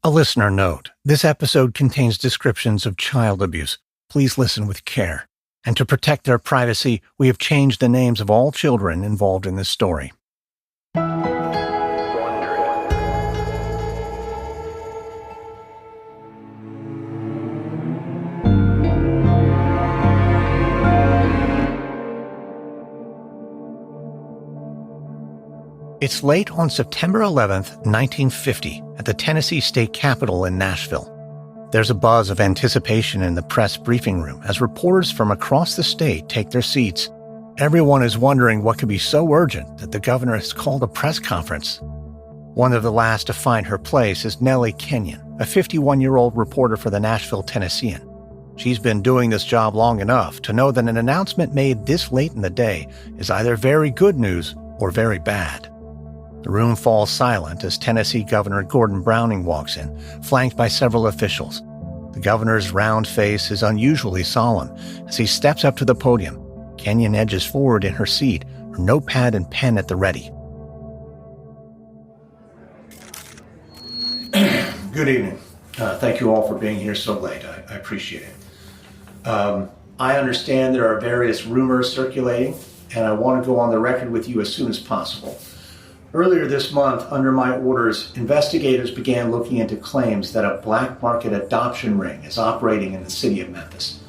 A listener note, this episode contains descriptions of child abuse. Please listen with care. And to protect their privacy, we have changed the names of all children involved in this story. It's late on September 11th, 1950, at the Tennessee State Capitol in Nashville. There's a buzz of anticipation in the press briefing room as reporters from across the state take their seats. Everyone is wondering what could be so urgent that the governor has called a press conference. One of the last to find her place is Nellie Kenyon, a 51-year-old reporter for the Nashville Tennessean. She's been doing this job long enough to know that an announcement made this late in the day is either very good news or very bad. The room falls silent as Tennessee Governor Gordon Browning walks in, flanked by several officials. The governor's round face is unusually solemn. As he steps up to the podium, Kenyon edges forward in her seat, her notepad and pen at the ready. Good evening. Thank you all for being here so late. I appreciate it. I understand there are various rumors circulating, and I want to go on the record with you as soon as possible. Earlier this month, under my orders, investigators began looking into claims that a black market adoption ring is operating in the city of Memphis.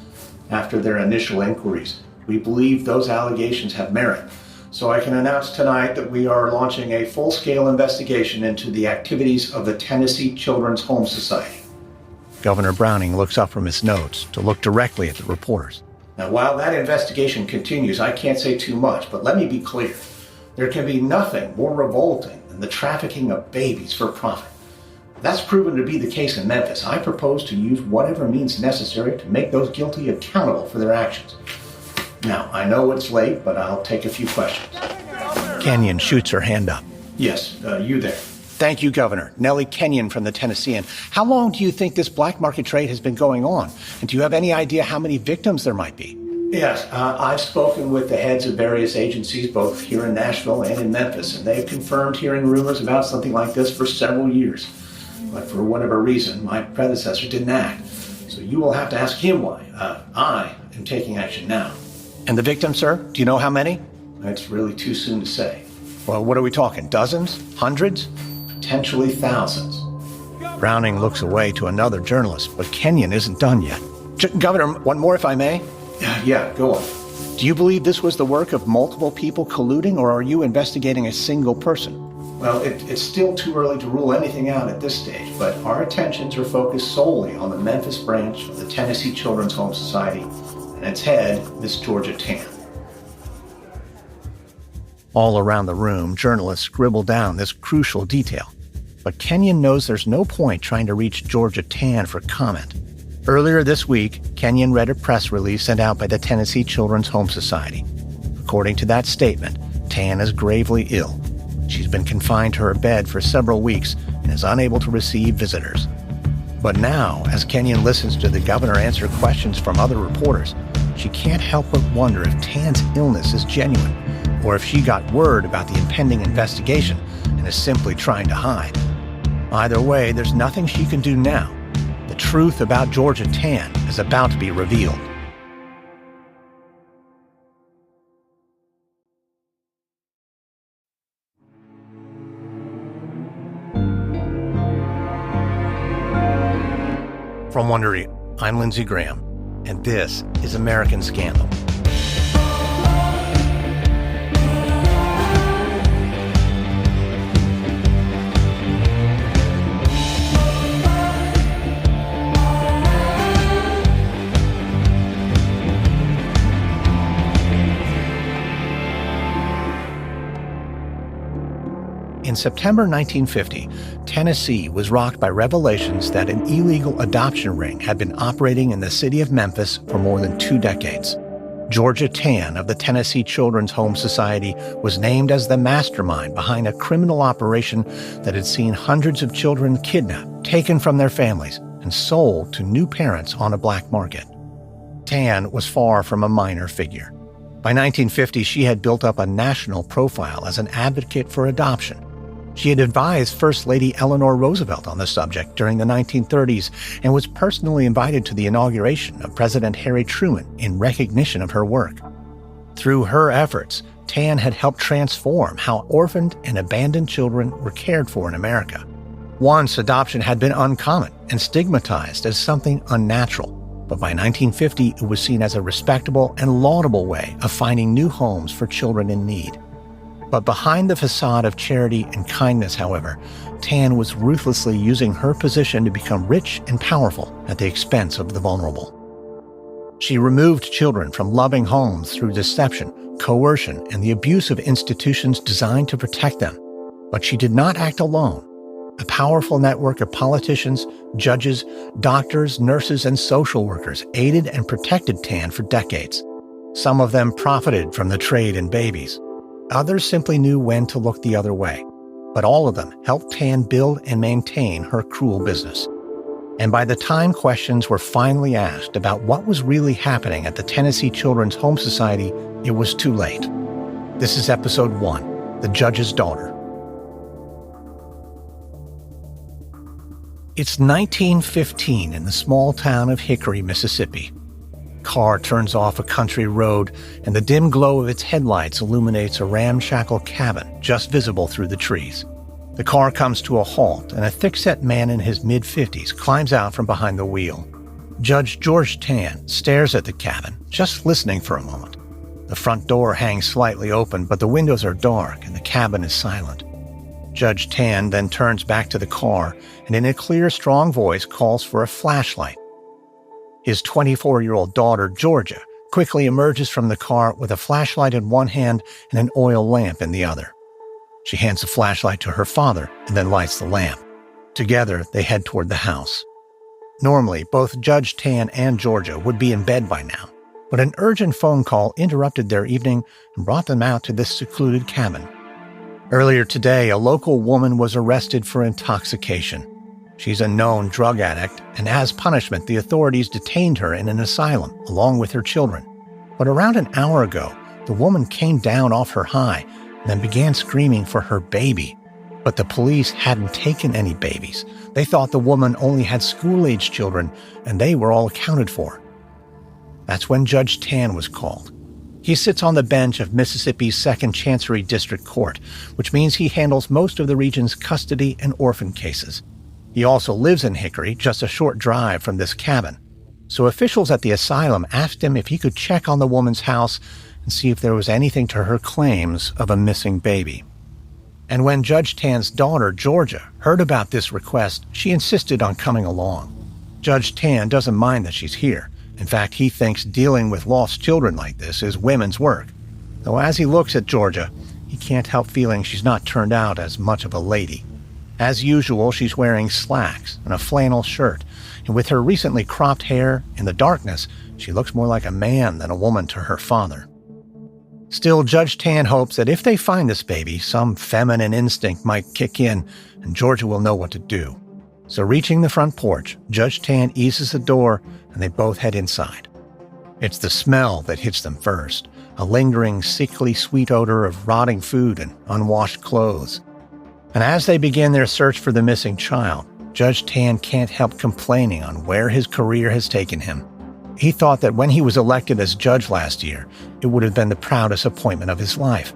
After their initial inquiries, we believe those allegations have merit. So I can announce tonight that we are launching a full-scale investigation into the activities of the Tennessee Children's Home Society. Governor Browning looks up from his notes to look directly at the reporters. Now, while that investigation continues, I can't say too much, but let me be clear. There can be nothing more revolting than the trafficking of babies for profit. If that's proven to be the case in Memphis, I propose to use whatever means necessary to make those guilty accountable for their actions. Now, I know it's late, but I'll take a few questions. Kenyon shoots her hand up. Yes, you there. Thank you, Governor. Nellie Kenyon from the Tennessean. How long do you think this black market trade has been going on? And do you have any idea how many victims there might be? Yes, I've spoken with the heads of various agencies, both here in Nashville and in Memphis, and they've confirmed hearing rumors about something like this for several years. But for whatever reason, my predecessor didn't act. So you will have to ask him why. I am taking action now. And the victims, sir? Do you know how many? It's really too soon to say. Well, what are we talking? Dozens? Hundreds? Potentially thousands. Browning looks away to another journalist, but Kenyon isn't done yet. Governor, one more if I may? Yeah, go on. Do you believe this was the work of multiple people colluding, or are you investigating a single person? Well, it's still too early to rule anything out at this stage, but our attentions are focused solely on the Memphis branch of the Tennessee Children's Home Society and its head, Miss Georgia Tann. All around the room, journalists scribble down this crucial detail. But Kenyon knows there's no point trying to reach Georgia Tann for comment. Earlier this week, Kenyon read a press release sent out by the Tennessee Children's Home Society. According to that statement, Tann is gravely ill. She's been confined to her bed for several weeks and is unable to receive visitors. But now, as Kenyon listens to the governor answer questions from other reporters, she can't help but wonder if Tann's illness is genuine, or if she got word about the impending investigation and is simply trying to hide. Either way, there's nothing she can do now. The truth about Georgia Tann is about to be revealed. From Wondery, I'm Lindsay Graham, and this is American Scandal. In September 1950, Tennessee was rocked by revelations that an illegal adoption ring had been operating in the city of Memphis for more than 2 decades. Georgia Tann of the Tennessee Children's Home Society was named as the mastermind behind a criminal operation that had seen hundreds of children kidnapped, taken from their families, and sold to new parents on a black market. Tann was far from a minor figure. By 1950, she had built up a national profile as an advocate for adoption. She had advised First Lady Eleanor Roosevelt on the subject during the 1930s and was personally invited to the inauguration of President Harry Truman in recognition of her work. Through her efforts, Tann had helped transform how orphaned and abandoned children were cared for in America. Once, adoption had been uncommon and stigmatized as something unnatural, but by 1950 it was seen as a respectable and laudable way of finding new homes for children in need. But behind the facade of charity and kindness, however, Tann was ruthlessly using her position to become rich and powerful at the expense of the vulnerable. She removed children from loving homes through deception, coercion, and the abuse of institutions designed to protect them. But she did not act alone. A powerful network of politicians, judges, doctors, nurses, and social workers aided and protected Tann for decades. Some of them profited from the trade in babies. Others simply knew when to look the other way. But all of them helped Tann build and maintain her cruel business. And by the time questions were finally asked about what was really happening at the Tennessee Children's Home Society, it was too late. This is episode 1, The Judge's Daughter. It's 1915 in the small town of Hickory, Mississippi. Car turns off a country road, and the dim glow of its headlights illuminates a ramshackle cabin just visible through the trees. The car comes to a halt, and a thick-set man in his mid-50s climbs out from behind the wheel. Judge Georgia Tann stares at the cabin, just listening for a moment. The front door hangs slightly open, but the windows are dark, and the cabin is silent. Judge Tann then turns back to the car, and in a clear, strong voice calls for a flashlight. His 24-year-old daughter, Georgia, quickly emerges from the car with a flashlight in one hand and an oil lamp in the other. She hands the flashlight to her father and then lights the lamp. Together, they head toward the house. Normally, both Judge Tann and Georgia would be in bed by now, but an urgent phone call interrupted their evening and brought them out to this secluded cabin. Earlier today, a local woman was arrested for intoxication. She's a known drug addict, and as punishment, the authorities detained her in an asylum, along with her children. But around an hour ago, the woman came down off her high and then began screaming for her baby. But the police hadn't taken any babies. They thought the woman only had school-age children, and they were all accounted for. That's when Judge Tann was called. He sits on the bench of Mississippi's 2nd Chancery District Court, which means he handles most of the region's custody and orphan cases. He also lives in Hickory, just a short drive from this cabin. So officials at the asylum asked him if he could check on the woman's house and see if there was anything to her claims of a missing baby. And when Judge Tann's daughter, Georgia, heard about this request, she insisted on coming along. Judge Tann doesn't mind that she's here. In fact, he thinks dealing with lost children like this is women's work. Though as he looks at Georgia, he can't help feeling she's not turned out as much of a lady. As usual, she's wearing slacks and a flannel shirt, and with her recently cropped hair, in the darkness, she looks more like a man than a woman to her father. Still, Judge Tann hopes that if they find this baby, some feminine instinct might kick in, and Georgia will know what to do. So reaching the front porch, Judge Tann eases the door, and they both head inside. It's the smell that hits them first, a lingering, sickly sweet odor of rotting food and unwashed clothes. And as they begin their search for the missing child, Judge Tann can't help complaining on where his career has taken him. He thought that when he was elected as judge last year, it would have been the proudest appointment of his life.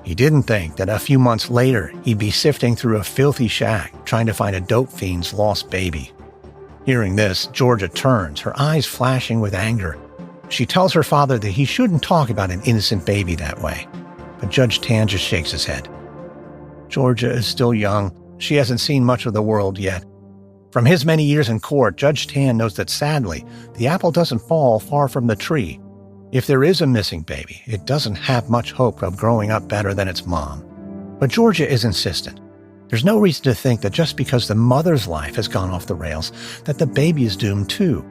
He didn't think that a few months later, he'd be sifting through a filthy shack trying to find a dope fiend's lost baby. Hearing this, Georgia turns, her eyes flashing with anger. She tells her father that he shouldn't talk about an innocent baby that way. But Judge Tann just shakes his head. Georgia is still young. She hasn't seen much of the world yet. From his many years in court, Judge Tann knows that sadly, the apple doesn't fall far from the tree. If there is a missing baby, it doesn't have much hope of growing up better than its mom. But Georgia is insistent. There's no reason to think that just because the mother's life has gone off the rails, that the baby is doomed too.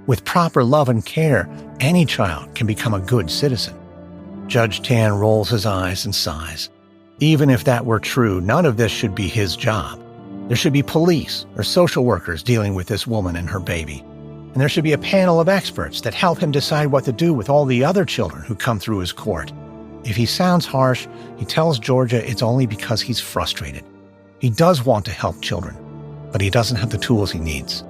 With proper love and care, any child can become a good citizen. Judge Tann rolls his eyes and sighs. Even if that were true, none of this should be his job. There should be police or social workers dealing with this woman and her baby. And there should be a panel of experts that help him decide what to do with all the other children who come through his court. If he sounds harsh, he tells Georgia it's only because he's frustrated. He does want to help children, but he doesn't have the tools he needs.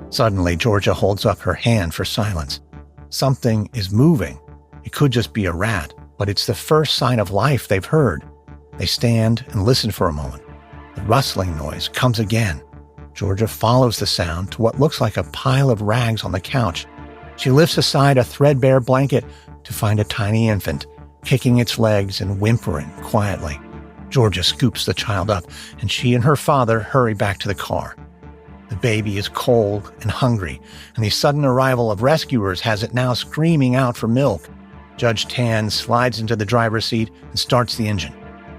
Suddenly, Georgia holds up her hand for silence. Something is moving. It could just be a rat, but it's the first sign of life they've heard. They stand and listen for a moment. The rustling noise comes again. Georgia follows the sound to what looks like a pile of rags on the couch. She lifts aside a threadbare blanket to find a tiny infant, kicking its legs and whimpering quietly. Georgia scoops the child up, and she and her father hurry back to the car. The baby is cold and hungry, and the sudden arrival of rescuers has it now screaming out for milk. Judge Tann slides into the driver's seat and starts the engine.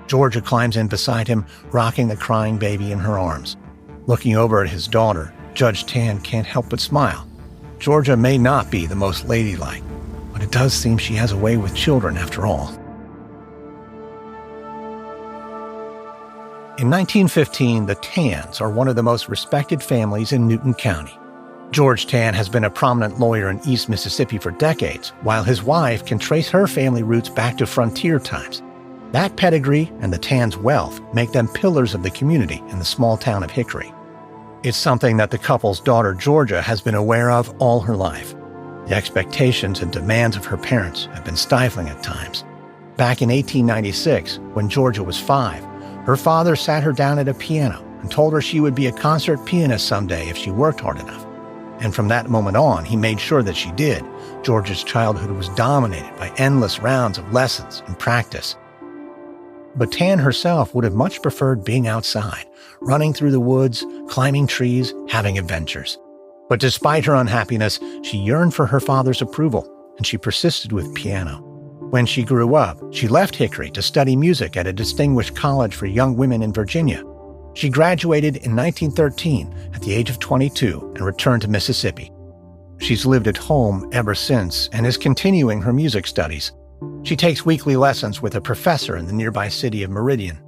Georgia climbs in beside him, rocking the crying baby in her arms. Looking over at his daughter, Judge Tann can't help but smile. Georgia may not be the most ladylike, but it does seem she has a way with children after all. In 1915, the Tanns are one of the most respected families in Newton County. George Tann has been a prominent lawyer in East Mississippi for decades, while his wife can trace her family roots back to frontier times. That pedigree and the Tanns' wealth make them pillars of the community in the small town of Hickory. It's something that the couple's daughter Georgia has been aware of all her life. The expectations and demands of her parents have been stifling at times. Back in 1896, when Georgia was 5, her father sat her down at a piano and told her she would be a concert pianist someday if she worked hard enough. And from that moment on, he made sure that she did. Georgia's childhood was dominated by endless rounds of lessons and practice. But Tann herself would have much preferred being outside, running through the woods, climbing trees, having adventures. But despite her unhappiness, she yearned for her father's approval, and she persisted with piano. When she grew up, she left Hickory to study music at a distinguished college for young women in Virginia. She graduated in 1913 at the age of 22 and returned to Mississippi. She's lived at home ever since and is continuing her music studies. She takes weekly lessons with a professor in the nearby city of Meridian,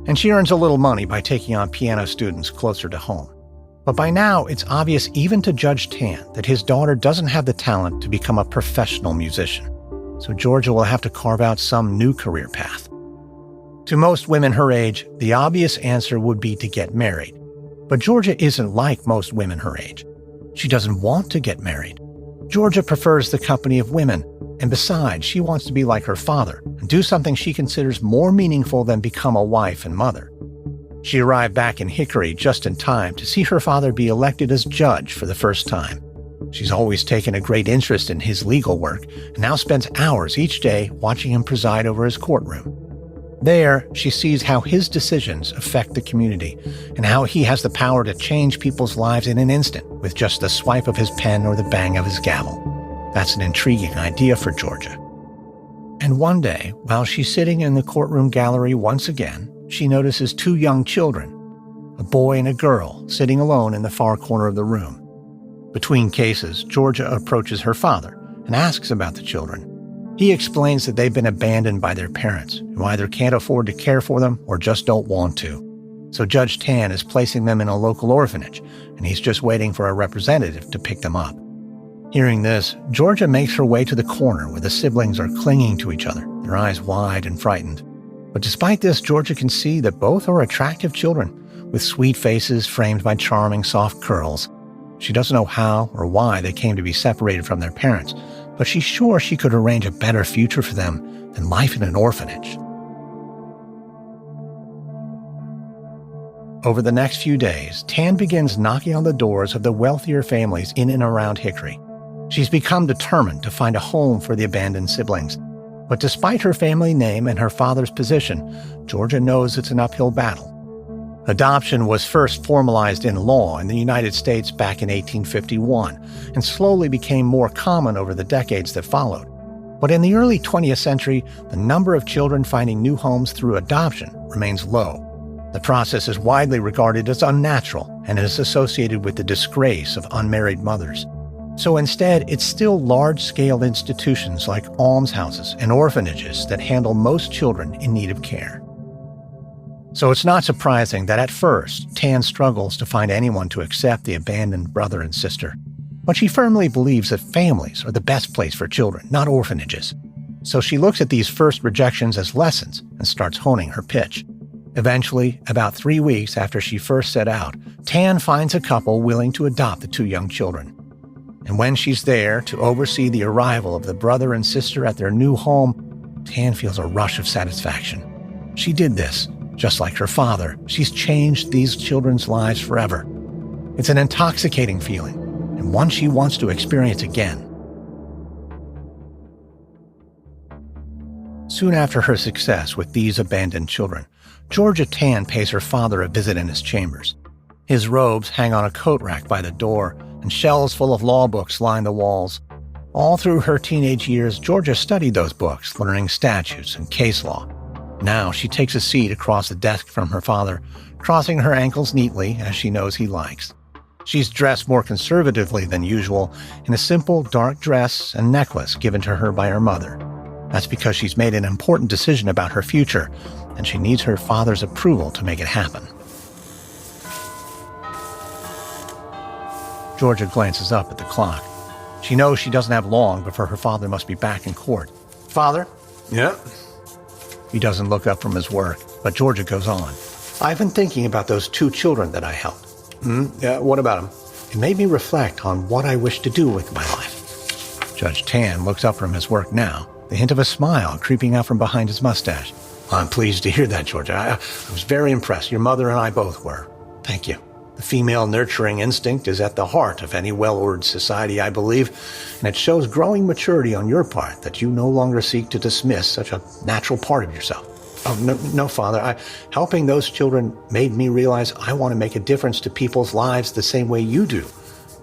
and she earns a little money by taking on piano students closer to home. But by now, it's obvious even to Judge Tann that his daughter doesn't have the talent to become a professional musician. So Georgia will have to carve out some new career path. To most women her age, the obvious answer would be to get married. But Georgia isn't like most women her age. She doesn't want to get married. Georgia prefers the company of women, and besides, she wants to be like her father and do something she considers more meaningful than become a wife and mother. She arrived back in Hickory just in time to see her father be elected as judge for the first time. She's always taken a great interest in his legal work and now spends hours each day watching him preside over his courtroom. There, she sees how his decisions affect the community and how he has the power to change people's lives in an instant with just the swipe of his pen or the bang of his gavel. That's an intriguing idea for Georgia. And one day, while she's sitting in the courtroom gallery once again, she notices 2 young children, a boy and a girl, sitting alone in the far corner of the room. Between cases, Georgia approaches her father and asks about the children. He explains that they've been abandoned by their parents, who either can't afford to care for them or just don't want to. So Judge Tann is placing them in a local orphanage, and he's just waiting for a representative to pick them up. Hearing this, Georgia makes her way to the corner where the siblings are clinging to each other, their eyes wide and frightened. But despite this, Georgia can see that both are attractive children, with sweet faces framed by charming soft curls. She doesn't know how or why they came to be separated from their parents, but she's sure she could arrange a better future for them than life in an orphanage. Over the next few days, Tann begins knocking on the doors of the wealthier families in and around Hickory. She's become determined to find a home for the abandoned siblings. But despite her family name and her father's position, Georgia knows it's an uphill battle. Adoption was first formalized in law in the United States back in 1851 and slowly became more common over the decades that followed. But in the early 20th century, the number of children finding new homes through adoption remains low. The process is widely regarded as unnatural and is associated with the disgrace of unmarried mothers. So instead, it's still large-scale institutions like almshouses and orphanages that handle most children in need of care. So it's not surprising that at first, Tann struggles to find anyone to accept the abandoned brother and sister. But she firmly believes that families are the best place for children, not orphanages. So she looks at these first rejections as lessons and starts honing her pitch. Eventually, about 3 weeks after she first set out, Tann finds a couple willing to adopt the two young children. And when she's there to oversee the arrival of the brother and sister at their new home, Tann feels a rush of satisfaction. She did this, just like her father. She's changed these children's lives forever. It's an intoxicating feeling, and one she wants to experience again. Soon after her success with these abandoned children, Georgia Tann pays her father a visit in his chambers. His robes hang on a coat rack by the door, and shelves full of law books line the walls. All through her teenage years, Georgia studied those books, learning statutes and case law. Now she takes a seat across the desk from her father, crossing her ankles neatly as she knows he likes. She's dressed more conservatively than usual in a simple dark dress and necklace given to her by her mother. That's because she's made an important decision about her future, and she needs her father's approval to make it happen. Georgia glances up at the clock. She knows she doesn't have long before her father must be back in court. "Father?" Yeah? He doesn't look up from his work, but Georgia goes on. "I've been thinking about those two children that I helped. Yeah, what about him?" It made me reflect on what I wish to do with my life." Judge Tann looks up from his work now, the hint of a smile creeping out from behind his mustache. "I'm pleased to hear that, Georgia. I was very impressed. Your mother and I both were. Thank you. The female nurturing instinct is at the heart of any well-ordered society, I believe, and it shows growing maturity on your part that you no longer seek to dismiss such a natural part of yourself." "Oh, no, Father. Helping those children made me realize I want to make a difference to people's lives the same way you do.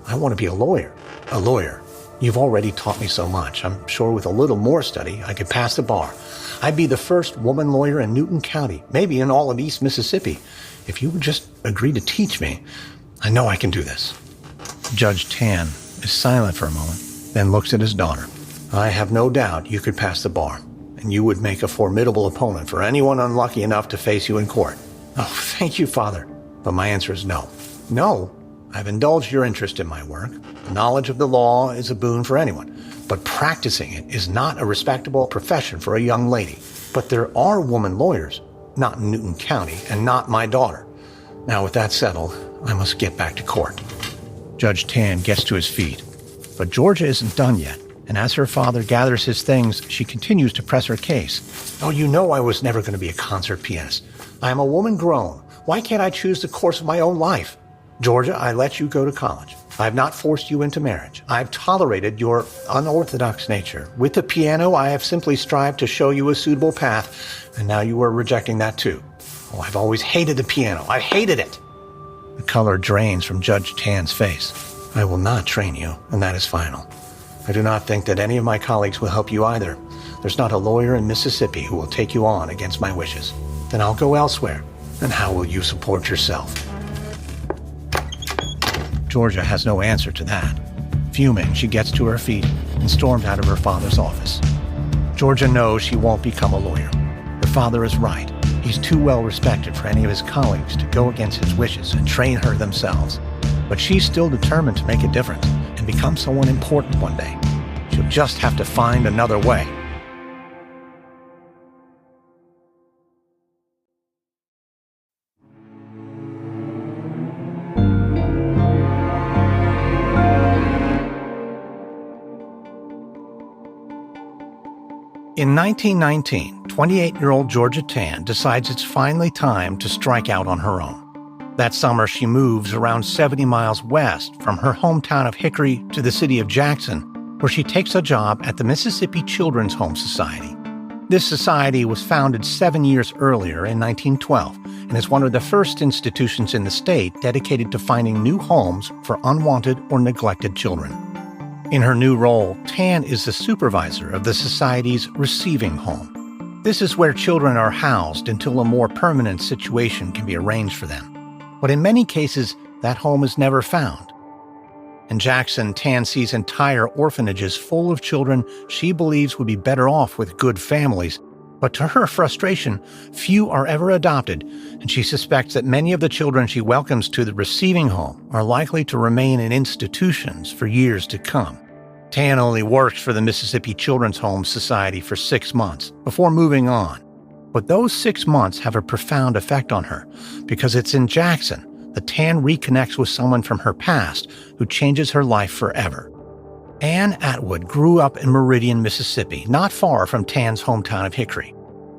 I want to be a lawyer." "A lawyer? You've already taught me so much. I'm sure with a little more study, I could pass the bar. I'd be the first woman lawyer in Newton County, maybe in all of East Mississippi. If you would just agree to teach me, I know I can do this." Judge Tann is silent for a moment, then looks at his daughter. "I have no doubt you could pass the bar, and you would make a formidable opponent for anyone unlucky enough to face you in court." "Oh, thank you, Father." But my answer is no. No, I've indulged your interest in my work. The knowledge of the law is a boon for anyone, but practicing it is not a respectable profession for a young lady. But there are woman lawyers, not in Newton County, and not my daughter. Now, with that settled, I must get back to court." Judge Tann gets to his feet, but Georgia isn't done yet, and as her father gathers his things, she continues to press her case. "Oh, you know I was never going to be a concert pianist. I am a woman grown. Why can't I choose the course of my own life? Georgia, I let you go to college. I have not forced you into marriage. I have tolerated your unorthodox nature. With the piano, I have simply strived to show you a suitable path, and now you are rejecting that too. Oh, I've always hated the piano. I hated it." The color drains from Judge Tann's face. "I will not train you, and that is final. I do not think that any of my colleagues will help you either. There's not a lawyer in Mississippi who will take you on against my wishes. Then I'll go elsewhere. And how will you support yourself?" Georgia has no answer to that. Fuming, she gets to her feet and storms out of her father's office. Georgia knows she won't become a lawyer. Her father is right. He's too well respected for any of his colleagues to go against his wishes and train her themselves. But she's still determined to make a difference and become someone important one day. She'll just have to find another way. In 1919, 28-year-old Georgia Tann decides it's finally time to strike out on her own. That summer, she moves around 70 miles west from her hometown of Hickory to the city of Jackson, where she takes a job at the Mississippi Children's Home Society. This society was founded 7 years earlier in 1912 and is one of the first institutions in the state dedicated to finding new homes for unwanted or neglected children. In her new role, Tann is the supervisor of the Society's receiving home. This is where children are housed until a more permanent situation can be arranged for them. But in many cases, that home is never found. In Jackson, Tann sees entire orphanages full of children she believes would be better off with good families. But to her frustration, few are ever adopted, and she suspects that many of the children she welcomes to the receiving home are likely to remain in institutions for years to come. Tann only works for the Mississippi Children's Home Society for 6 months before moving on. But those 6 months have a profound effect on her, because it's in Jackson that Tann reconnects with someone from her past who changes her life forever. Ann Atwood grew up in Meridian, Mississippi, not far from Tann's hometown of Hickory.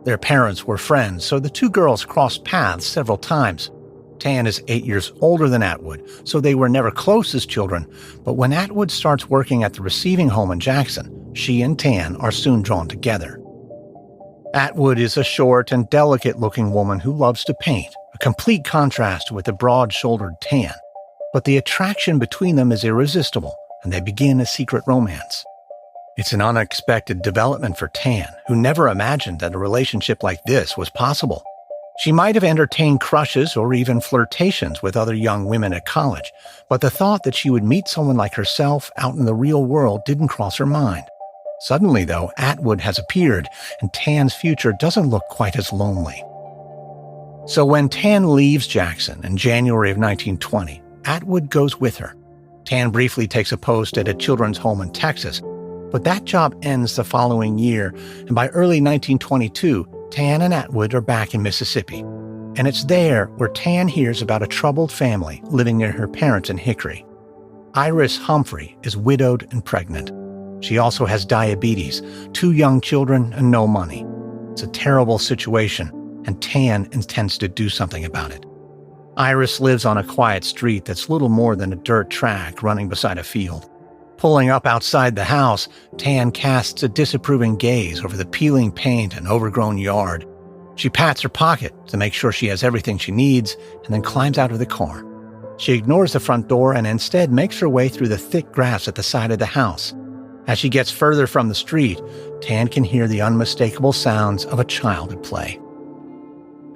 Their parents were friends, so the two girls crossed paths several times. Tann is 8 years older than Atwood, so they were never close as children, but when Atwood starts working at the receiving home in Jackson, she and Tann are soon drawn together. Atwood is a short and delicate-looking woman who loves to paint, a complete contrast with the broad-shouldered Tann. But the attraction between them is irresistible, and they begin a secret romance. It's an unexpected development for Tann, who never imagined that a relationship like this was possible. She might have entertained crushes or even flirtations with other young women at college, but the thought that she would meet someone like herself out in the real world didn't cross her mind. Suddenly, though, Atwood has appeared, and Tann's future doesn't look quite as lonely. So when Tann leaves Jackson in January of 1920, Atwood goes with her. Tann briefly takes a post at a children's home in Texas, but that job ends the following year, and by early 1922, Tann and Atwood are back in Mississippi. And it's there where Tann hears about a troubled family living near her parents in Hickory. Iris Humphrey is widowed and pregnant. She also has diabetes, 2 young children, and no money. It's a terrible situation, and Tann intends to do something about it. Iris lives on a quiet street that's little more than a dirt track running beside a field. Pulling up outside the house, Tann casts a disapproving gaze over the peeling paint and overgrown yard. She pats her pocket to make sure she has everything she needs, and then climbs out of the car. She ignores the front door and instead makes her way through the thick grass at the side of the house. As she gets further from the street, Tann can hear the unmistakable sounds of a child at play.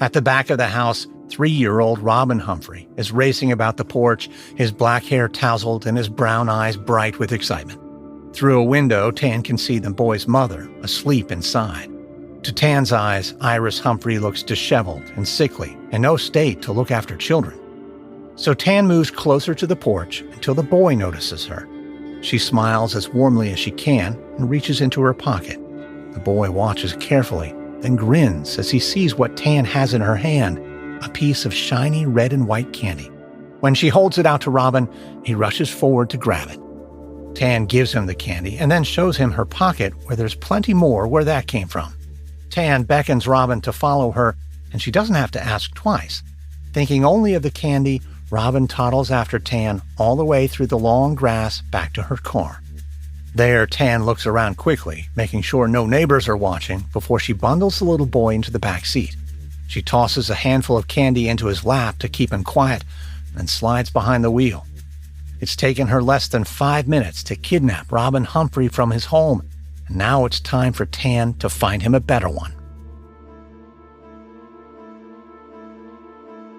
At the back of the house, 3-year-old Robin Humphrey is racing about the porch, his black hair tousled and his brown eyes bright with excitement. Through a window, Tann can see the boy's mother, asleep inside. To Tann's eyes, Iris Humphrey looks disheveled and sickly, in no state to look after children. So Tann moves closer to the porch until the boy notices her. She smiles as warmly as she can and reaches into her pocket. The boy watches carefully, then grins as he sees what Tann has in her hand, a piece of shiny red and white candy. When she holds it out to Robin, he rushes forward to grab it. Tann gives him the candy and then shows him her pocket where there's plenty more where that came from. Tann beckons Robin to follow her, and she doesn't have to ask twice. Thinking only of the candy, Robin toddles after Tann all the way through the long grass back to her car. There, Tann looks around quickly, making sure no neighbors are watching before she bundles the little boy into the back seat. She tosses a handful of candy into his lap to keep him quiet, and slides behind the wheel. It's taken her less than 5 minutes to kidnap Robin Humphrey from his home, and now it's time for Tann to find him a better one.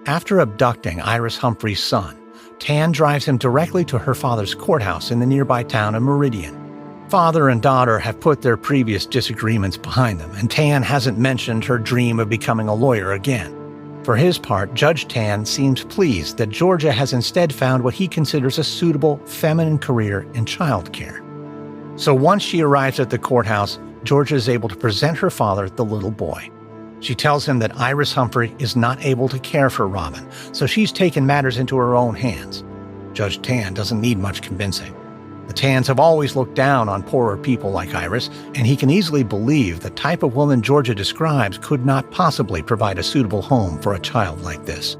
After abducting Iris Humphrey's son, Tann drives him directly to her father's courthouse in the nearby town of Meridian. Father and daughter have put their previous disagreements behind them, and Tann hasn't mentioned her dream of becoming a lawyer again. For his part, Judge Tann seems pleased that Georgia has instead found what he considers a suitable feminine career in childcare. So once she arrives at the courthouse, Georgia is able to present her father the little boy. She tells him that Iris Humphrey is not able to care for Robin, so she's taken matters into her own hands. Judge Tann doesn't need much convincing. The Tanns have always looked down on poorer people like Iris, and he can easily believe the type of woman Georgia describes could not possibly provide a suitable home for a child like this.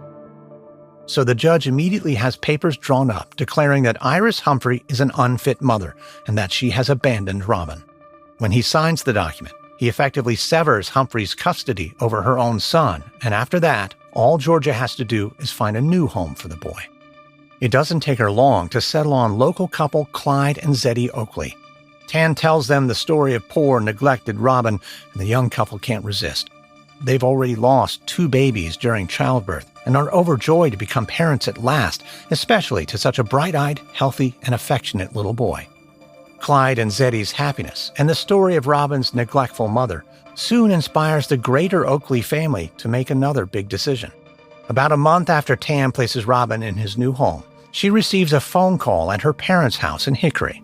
So the judge immediately has papers drawn up declaring that Iris Humphrey is an unfit mother and that she has abandoned Robin. When he signs the document, he effectively severs Humphrey's custody over her own son, and after that, all Georgia has to do is find a new home for the boy. It doesn't take her long to settle on local couple Clyde and Zeddy Oakley. Tann tells them the story of poor, neglected Robin, and the young couple can't resist. They've already lost 2 babies during childbirth and are overjoyed to become parents at last, especially to such a bright-eyed, healthy, and affectionate little boy. Clyde and Zeddy's happiness and the story of Robin's neglectful mother soon inspires the greater Oakley family to make another big decision. About a month after Tann places Robin in his new home, she receives a phone call at her parents' house in Hickory.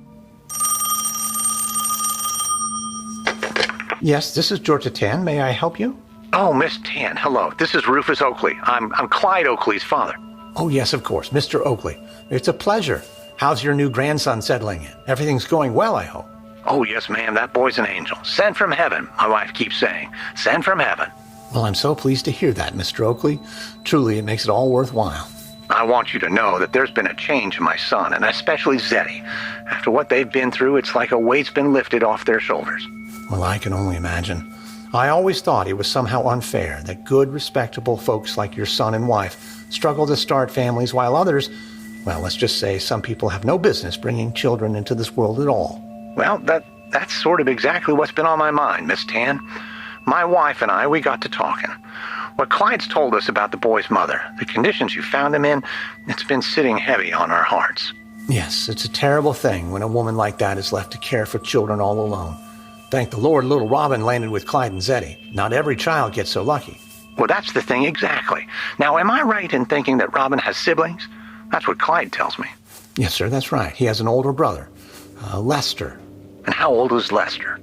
Yes, this is Georgia Tann. May I help you? Oh, Miss Tann, hello. This is Rufus Oakley. I'm Clyde Oakley's father. Oh, yes, of course, Mr. Oakley. It's a pleasure. How's your new grandson settling in? Everything's going well, I hope. Oh, yes, ma'am. That boy's an angel. Sent from heaven, my wife keeps saying. Sent from heaven. Well, I'm so pleased to hear that, Mr. Oakley. Truly, it makes it all worthwhile. I want you to know that there's been a change in my son, and especially Zeddy. After what they've been through, it's like a weight's been lifted off their shoulders. Well, I can only imagine. I always thought it was somehow unfair that good, respectable folks like your son and wife struggle to start families while others, well, let's just say some people have no business bringing children into this world at all. Well, that's sort of exactly what's been on my mind, Miss Tann. My wife and I, we got to talking. What Clyde's told us about the boy's mother, the conditions you found him in, it's been sitting heavy on our hearts. Yes, it's a terrible thing when a woman like that is left to care for children all alone. Thank the Lord little Robin landed with Clyde and Zeddy. Not every child gets so lucky. Well, that's the thing exactly. Now, am I right in thinking that Robin has siblings? That's what Clyde tells me. Yes, sir, that's right. He has an older brother, Lester. And how old is Lester?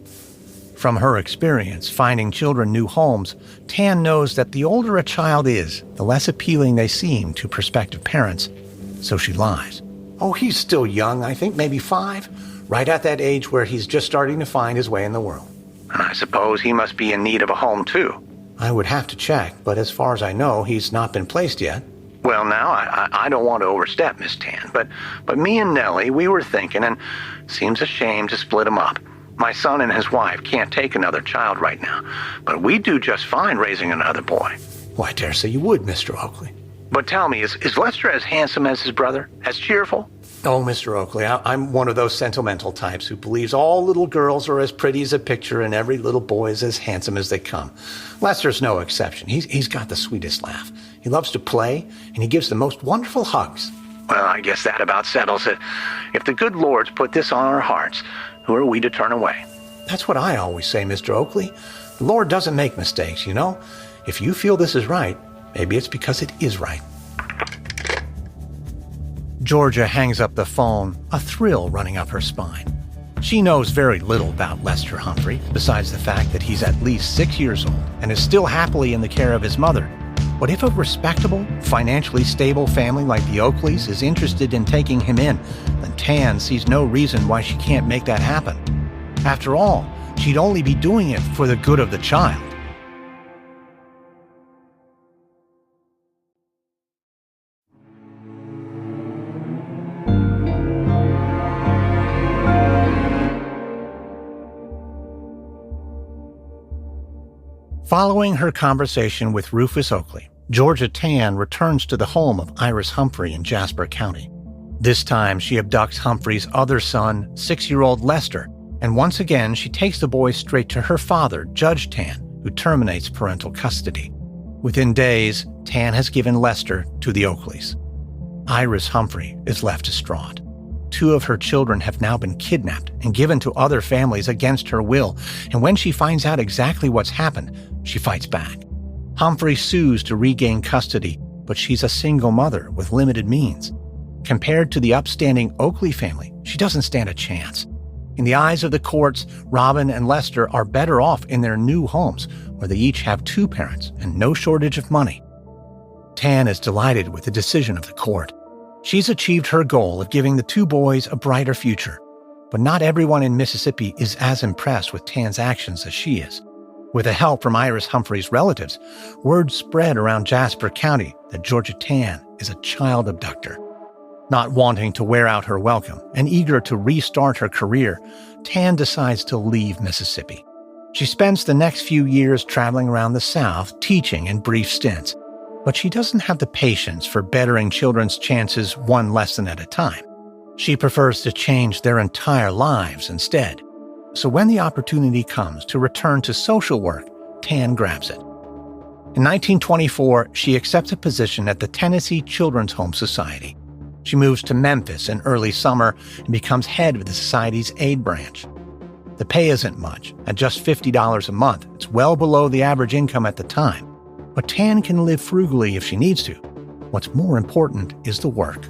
From her experience finding children new homes, Tann knows that the older a child is, the less appealing they seem to prospective parents. So she lies. Oh, he's still young, I think, maybe 5. Right at that age where he's just starting to find his way in the world. And I suppose he must be in need of a home, too. I would have to check, but as far as I know, he's not been placed yet. Well, now, I don't want to overstep, Miss Tann, but me and Nellie, we were thinking, and seems a shame to split him up. My son and his wife can't take another child right now, but we do just fine raising another boy. Well, I dare say you would, Mr. Oakley. But tell me, is Lester as handsome as his brother? As cheerful? Oh, Mr. Oakley, I'm one of those sentimental types who believes all little girls are as pretty as a picture and every little boy is as handsome as they come. Lester's no exception. He's got the sweetest laugh. He loves to play, and he gives the most wonderful hugs. Well, I guess that about settles it. If the good Lord's put this on our hearts, who are we to turn away? That's what I always say, Mr. Oakley. The Lord doesn't make mistakes, you know. If you feel this is right, maybe it's because it is right. Georgia hangs up the phone, a thrill running up her spine. She knows very little about Lester Humphrey, besides the fact that he's at least 6 years old and is still happily in the care of his mother. But if a respectable, financially stable family like the Oakleys is interested in taking him in, then Tann sees no reason why she can't make that happen. After all, she'd only be doing it for the good of the child. Following her conversation with Rufus Oakley, Georgia Tann returns to the home of Iris Humphrey in Jasper County. This time, she abducts Humphrey's other son, 6-year-old Lester, and once again, she takes the boy straight to her father, Judge Tann, who terminates parental custody. Within days, Tann has given Lester to the Oakleys. Iris Humphrey is left distraught. 2 of her children have now been kidnapped and given to other families against her will, and when she finds out exactly what's happened, she fights back. Humphrey sues to regain custody, but she's a single mother with limited means. Compared to the upstanding Oakley family, she doesn't stand a chance. In the eyes of the courts, Robin and Lester are better off in their new homes, where they each have 2 parents and no shortage of money. Tann is delighted with the decision of the court. She's achieved her goal of giving the 2 boys a brighter future. But not everyone in Mississippi is as impressed with Tann's actions as she is. With the help from Iris Humphrey's relatives, word spread around Jasper County that Georgia Tann is a child abductor. Not wanting to wear out her welcome and eager to restart her career, Tann decides to leave Mississippi. She spends the next few years traveling around the South, teaching in brief stints. But she doesn't have the patience for bettering children's chances one lesson at a time. She prefers to change their entire lives instead. So when the opportunity comes to return to social work, Tann grabs it. In 1924, she accepts a position at the Tennessee Children's Home Society. She moves to Memphis in early summer and becomes head of the society's aid branch. The pay isn't much. At just $50 a month, it's well below the average income at the time. But Tann can live frugally if she needs to. What's more important is the work.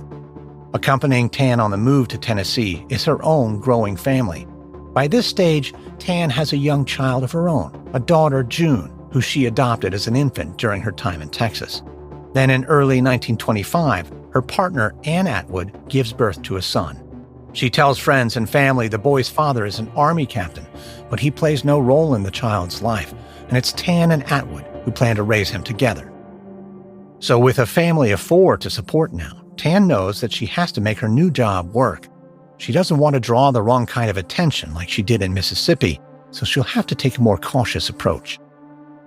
Accompanying Tann on the move to Tennessee is her own growing family. By this stage, Tann has a young child of her own, a daughter, June, who she adopted as an infant during her time in Texas. Then in early 1925, her partner, Ann Atwood, gives birth to a son. She tells friends and family the boy's father is an Army captain, but he plays no role in the child's life, and it's Tann and Atwood who plan to raise him together. So with a family of 4 to support now, Tann knows that she has to make her new job work. She doesn't want to draw the wrong kind of attention like she did in Mississippi, so she'll have to take a more cautious approach.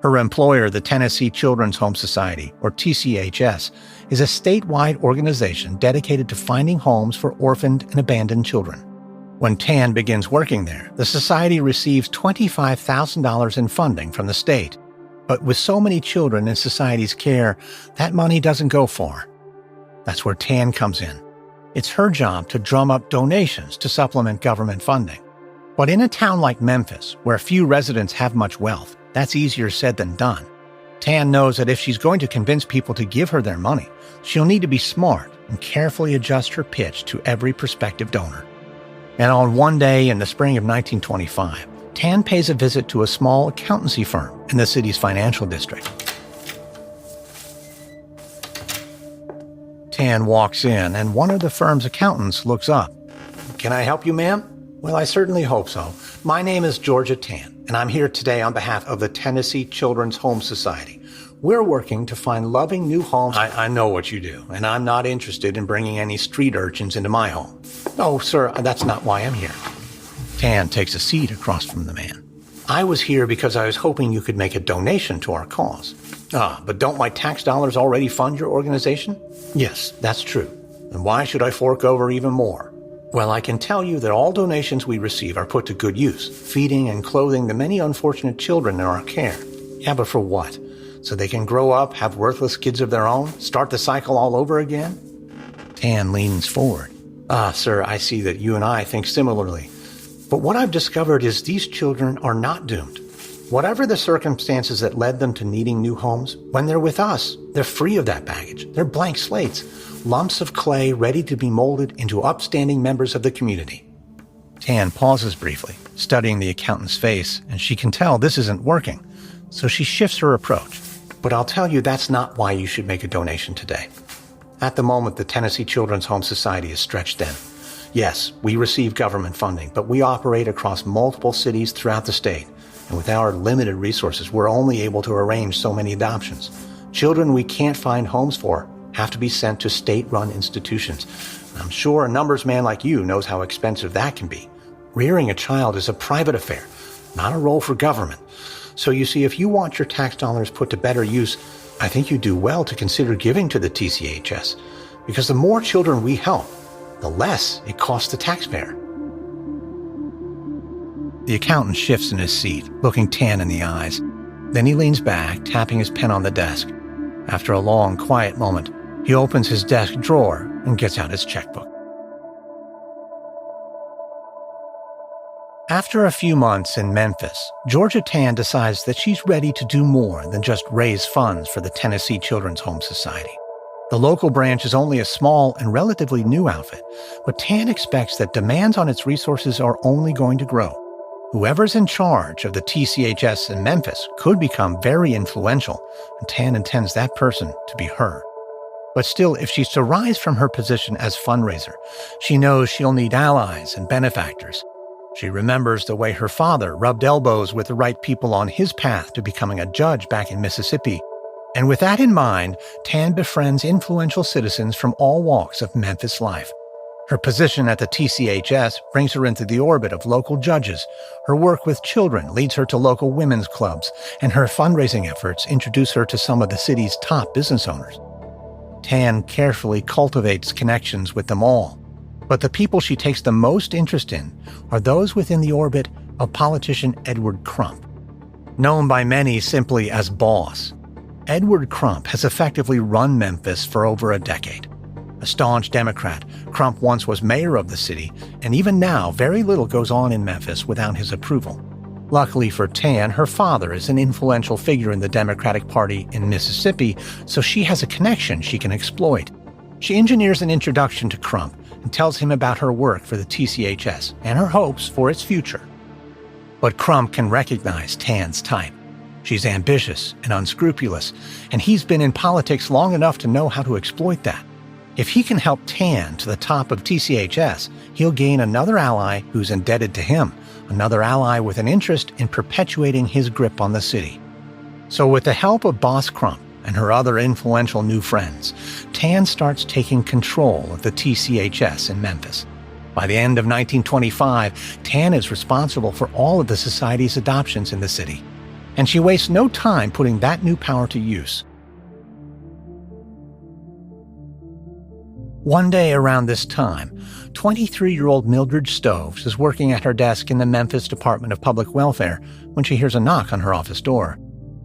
Her employer, the Tennessee Children's Home Society, or TCHS, is a statewide organization dedicated to finding homes for orphaned and abandoned children. When Tann begins working there, the society receives $25,000 in funding from the state. But with so many children in society's care, that money doesn't go far. That's where Tann comes in. It's her job to drum up donations to supplement government funding. But in a town like Memphis, where few residents have much wealth, that's easier said than done. Tann knows that if she's going to convince people to give her their money, she'll need to be smart and carefully adjust her pitch to every prospective donor. And on one day in the spring of 1925, Tann pays a visit to a small accountancy firm in the city's financial district. Tann walks in, and one of the firm's accountants looks up. "Can I help you, ma'am?" "Well, I certainly hope so. My name is Georgia Tann, and I'm here today on behalf of the Tennessee Children's Home Society. We're working to find loving new homes." I know what you do, and I'm not interested in bringing any street urchins into my home." "Oh, sir, that's not why I'm here." Tann takes a seat across from the man. "I was here because I was hoping you could make a donation to our cause." "Ah, but don't my tax dollars already fund your organization?" "Yes, that's true. And why should I fork over even more?" "Well, I can tell you that all donations we receive are put to good use, feeding and clothing the many unfortunate children in our care." "Yeah, but for what? So they can grow up, have worthless kids of their own, start the cycle all over again?" Tann leans forward. "Ah, sir, I see that you and I think similarly. But what I've discovered is these children are not doomed. Whatever the circumstances that led them to needing new homes, when they're with us, they're free of that baggage. They're blank slates, lumps of clay ready to be molded into upstanding members of the community." Tann pauses briefly, studying the accountant's face, and she can tell this isn't working, so she shifts her approach. "But I'll tell you that's not why you should make a donation today. At the moment, the Tennessee Children's Home Society is stretched thin. Yes, we receive government funding, but we operate across multiple cities throughout the state, and with our limited resources, we're only able to arrange so many adoptions. Children we can't find homes for have to be sent to state-run institutions. I'm sure a numbers man like you knows how expensive that can be. Rearing a child is a private affair, not a role for government. So you see, if you want your tax dollars put to better use, I think you do well to consider giving to the TCHS, because the more children we help, the less it costs the taxpayer." The accountant shifts in his seat, looking Tann in the eyes. Then he leans back, tapping his pen on the desk. After a long, quiet moment, he opens his desk drawer and gets out his checkbook. After a few months in Memphis, Georgia Tann decides that she's ready to do more than just raise funds for the Tennessee Children's Home Society. The local branch is only a small and relatively new outfit, but Tann expects that demands on its resources are only going to grow. Whoever's in charge of the TCHS in Memphis could become very influential, and Tann intends that person to be her. But still, if she's to rise from her position as fundraiser, she knows she'll need allies and benefactors. She remembers the way her father rubbed elbows with the right people on his path to becoming a judge back in Mississippi. And with that in mind, Tann befriends influential citizens from all walks of Memphis life. Her position at the TCHS brings her into the orbit of local judges. Her work with children leads her to local women's clubs, and her fundraising efforts introduce her to some of the city's top business owners. Tann carefully cultivates connections with them all, but the people she takes the most interest in are those within the orbit of politician Edward Crump. Known by many simply as Boss, Edward Crump has effectively run Memphis for over a decade. A staunch Democrat, Crump once was mayor of the city, and even now very little goes on in Memphis without his approval. Luckily for Tann, her father is an influential figure in the Democratic Party in Mississippi, so she has a connection she can exploit. She engineers an introduction to Crump and tells him about her work for the TCHS and her hopes for its future. But Crump can recognize Tann's type. She's ambitious and unscrupulous, and he's been in politics long enough to know how to exploit that. If he can help Tann to the top of TCHS, he'll gain another ally who's indebted to him, another ally with an interest in perpetuating his grip on the city. So with the help of Boss Crump and her other influential new friends, Tann starts taking control of the TCHS in Memphis. By the end of 1925, Tann is responsible for all of the society's adoptions in the city, and she wastes no time putting that new power to use. One day around this time, 23-year-old Mildred Stoves is working at her desk in the Memphis Department of Public Welfare when she hears a knock on her office door.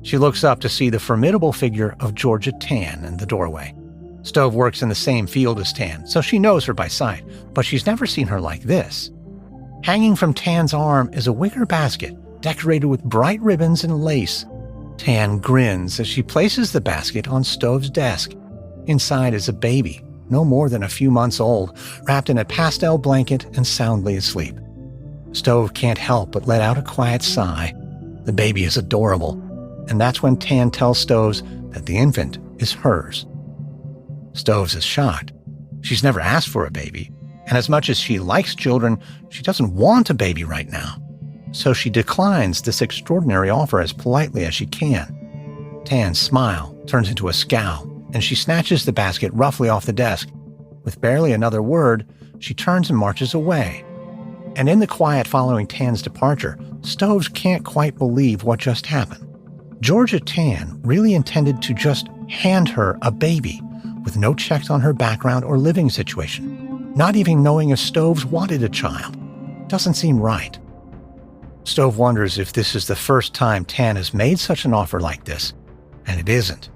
She looks up to see the formidable figure of Georgia Tann in the doorway. Stove works in the same field as Tann, so she knows her by sight, but she's never seen her like this. Hanging from Tann's arm is a wicker basket decorated with bright ribbons and lace. Tann grins as she places the basket on Stove's desk. Inside is a baby, no more than a few months old, wrapped in a pastel blanket and soundly asleep. Stove can't help but let out a quiet sigh. The baby is adorable, and that's when Tann tells Stoves that the infant is hers. Stoves is shocked. She's never asked for a baby, and as much as she likes children, she doesn't want a baby right now. So she declines this extraordinary offer as politely as she can. Tann's smile turns into a scowl, and she snatches the basket roughly off the desk. With barely another word, she turns and marches away. And in the quiet following Tann's departure, Stoves can't quite believe what just happened. Georgia Tann really intended to just hand her a baby, with no checks on her background or living situation, not even knowing if Stoves wanted a child. Doesn't seem right. Stove wonders if this is the first time Tann has made such an offer like this, and it isn't.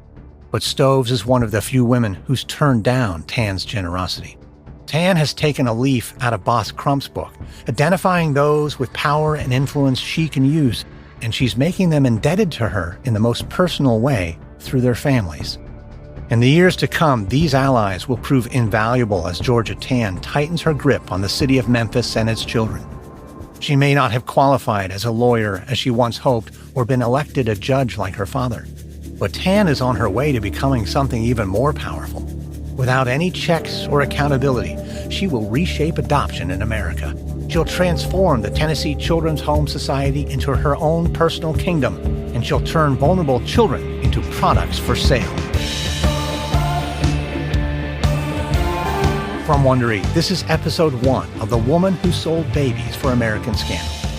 But Stoves is one of the few women who's turned down Tann's generosity. Tann has taken a leaf out of Boss Crump's book, identifying those with power and influence she can use, and she's making them indebted to her in the most personal way through their families. In the years to come, these allies will prove invaluable as Georgia Tann tightens her grip on the city of Memphis and its children. She may not have qualified as a lawyer as she once hoped or been elected a judge like her father, but Tann is on her way to becoming something even more powerful. Without any checks or accountability, she will reshape adoption in America. She'll transform the Tennessee Children's Home Society into her own personal kingdom, and she'll turn vulnerable children into products for sale. From Wondery, this is episode 1 of The Woman Who Sold Babies for American Scandal.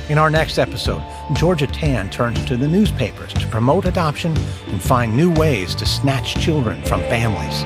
In our next episode, Georgia Tann turns to the newspapers to promote adoption and find new ways to snatch children from families.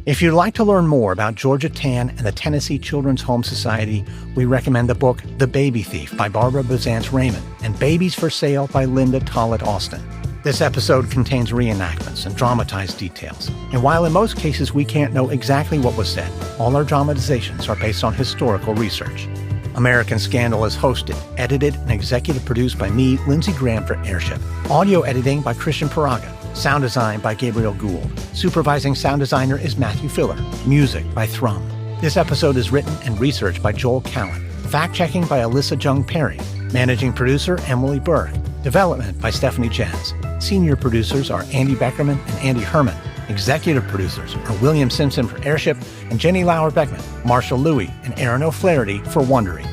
If you'd like to learn more about Georgia Tann and the Tennessee Children's Home Society, we recommend the book The Baby Thief by Barbara Bazance Raymond and Babies for Sale by Linda Tollett Austin. This episode contains reenactments and dramatized details, and while in most cases we can't know exactly what was said, all our dramatizations are based on historical research. American Scandal is hosted, edited, and executive produced by me, Lindsay Graham, for Airship. Audio editing by Christian Paraga. Sound design by Gabriel Gould. Supervising sound designer is Matthew Filler. Music by Thrum. This episode is written and researched by Joel Cowan. Fact-checking by Alyssa Jung Perry. Managing producer Emily Burke. Development by Stephanie Jens. Senior producers are Andy Beckerman and Andy Herman. Executive producers are William Simpson for Airship and Jenny Lauer-Beckman, Marshall Louie, and Aaron O'Flaherty for Wondery.